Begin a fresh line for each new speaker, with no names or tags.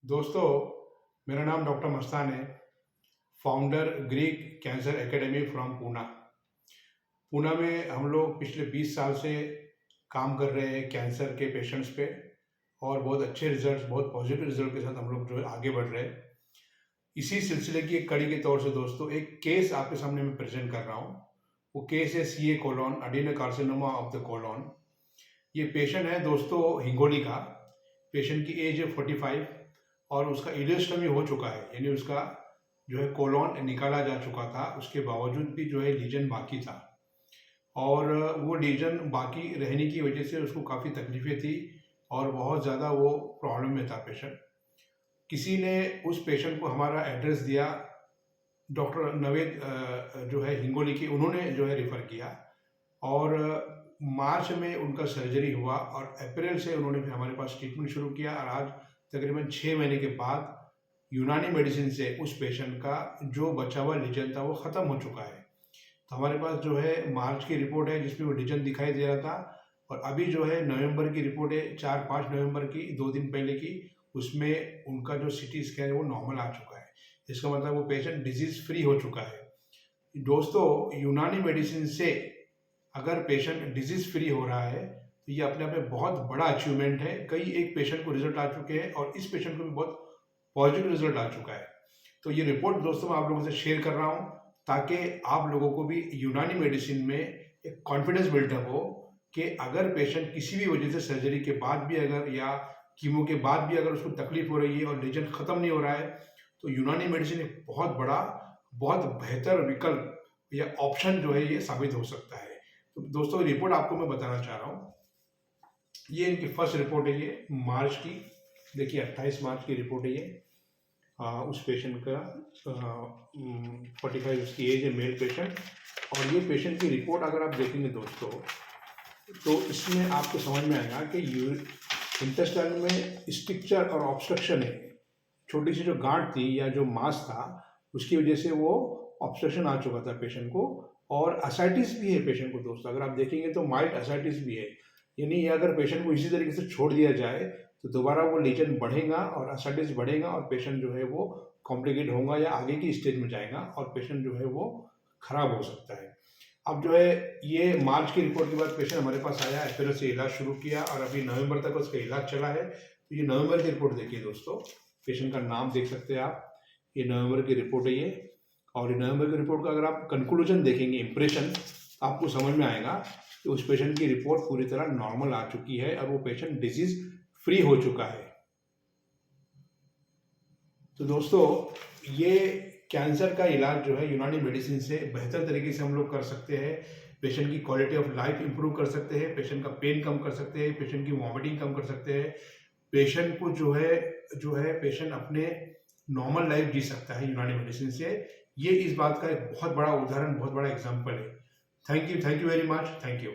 दोस्तों, मेरा नाम डॉक्टर मस्तान है, founder Greek cancer academy from Poona. Poona में हम लोग पिछले 20 साल से काम कर रहे हैं कैंसर के पेशेंट्स पे और बहुत अच्छे रिजल्ट्स, बहुत पॉजिटिव रिजल्ट के साथ हम लोग जो है आगे बढ़ रहे हैं। इसी सिलसिले की एक कड़ी के तौर से दोस्तों एक केस आपके सामने मैं प्रेजेंट कर रहा हूँ। वो केस है CA colon adenocarcinoma of the colon. ये पेशेंट है दोस्तों हिंगोली का। पेशेंट की एज है 45 और उसका इलियोस्टमी हो चुका है, यानी उसका जो है कोलोन निकाला जा चुका था, उसके बावजूद भी जो है लीजन बाकी था और वो लीजन बाकी रहने की वजह से उसको काफ़ी तकलीफें थी और बहुत ज़्यादा वो प्रॉब्लम में था पेशेंट। किसी ने उस पेशेंट को हमारा एड्रेस दिया, डॉक्टर नवेद जो है हिंगोली की, उन्होंने जो है रेफ़र किया और मार्च में उनका सर्जरी हुआ और अप्रैल से उन्होंने फिर हमारे पास ट्रीटमेंट शुरू किया और आज तकरीबन 6 महीने के बाद यूनानी मेडिसिन से उस पेशेंट का जो बचा हुआ लीजन था वो ख़त्म हो चुका है। तो हमारे पास जो है मार्च की रिपोर्ट है जिसमें वो लीजन दिखाई दे रहा था और अभी जो है नवंबर की रिपोर्ट है, 4-5 नवंबर की, 2 दिन पहले की, उसमें उनका जो सीटी स्कैन है वो नॉर्मल आ चुका है। इसका मतलब वो पेशेंट डिजीज़ फ्री हो चुका है। दोस्तों, यूनानी मेडिसिन से अगर पेशेंट डिजीज़ फ्री हो रहा है तो ये अपने आप में बहुत बड़ा अचीवमेंट है। कई एक पेशेंट को रिजल्ट आ चुके हैं और इस पेशेंट को भी बहुत पॉजिटिव रिजल्ट आ चुका है। तो ये रिपोर्ट दोस्तों मैं आप लोगों से शेयर कर रहा हूँ ताकि आप लोगों को भी यूनानी मेडिसिन में एक कॉन्फिडेंस बिल्डअप हो कि अगर पेशेंट किसी भी वजह से सर्जरी के बाद भी अगर या कीमो के बाद भी अगर उसको तकलीफ हो रही है और लीजन ख़त्म नहीं हो रहा है तो यूनानी मेडिसिन एक बहुत बड़ा, बहुत बेहतर विकल्प या ऑप्शन जो है ये साबित हो सकता है। तो दोस्तों रिपोर्ट आपको मैं बताना चाह रहा हूँ। ये इनकी फर्स्ट रिपोर्ट है, ये मार्च की। देखिए 28 मार्च की रिपोर्ट है ये। उस पेशेंट का 45 उसकी एज है, मेल पेशेंट। और ये पेशेंट की रिपोर्ट अगर आप देखेंगे दोस्तों तो इसमें आपको समझ में आएगा कि इंटेस्टाइन में स्ट्रक्चर और ऑब्स्ट्रक्शन है। छोटी सी जो गांठ थी या जो मांस था उसकी वजह से वो ऑब्स्ट्रक्शन आ चुका था पेशेंट को और असाइटिस भी है पेशेंट को दोस्तों। अगर आप देखेंगे तो माइल्ड असाइटिस भी है, यानी अगर पेशेंट को इसी तरीके से छोड़ दिया जाए तो दोबारा वो लीजन बढ़ेगा और असाइटिस बढ़ेगा और पेशेंट जो है वो कॉम्प्लिकेट होगा या आगे की स्टेज में जाएगा और पेशेंट जो है वो खराब हो सकता है। अब जो है ये मार्च की रिपोर्ट के बाद पेशेंट हमारे पास आया, अप्रैल से इलाज शुरू किया और अभी नवंबर तक उसका इलाज चला है। तो ये नवंबर की रिपोर्ट देखिए दोस्तों, पेशेंट का नाम देख सकते हैं आप, ये नवंबर की रिपोर्ट है ये। और नवंबर की रिपोर्ट का अगर आप कंक्लूजन देखेंगे, इंप्रेशन, आपको समझ में आएगा कि उस पेशेंट की रिपोर्ट पूरी तरह नॉर्मल आ चुकी है और वो पेशेंट डिजीज फ्री हो चुका है। तो दोस्तों ये कैंसर का इलाज जो है यूनानी मेडिसिन से बेहतर तरीके से हम लोग कर सकते हैं। पेशेंट की क्वालिटी ऑफ लाइफ इंप्रूव कर सकते हैं, पेशेंट का पेन कम कर सकते हैं, पेशेंट की वॉमिटिंग कम कर सकते हैं, पेशेंट को जो है पेशेंट अपने नॉर्मल लाइफ जी सकता है यूनानी मेडिसिन से। ये इस बात का एक बहुत बड़ा उदाहरण, बहुत बड़ा एग्जाम्पल है। Thank you very much. Thank you.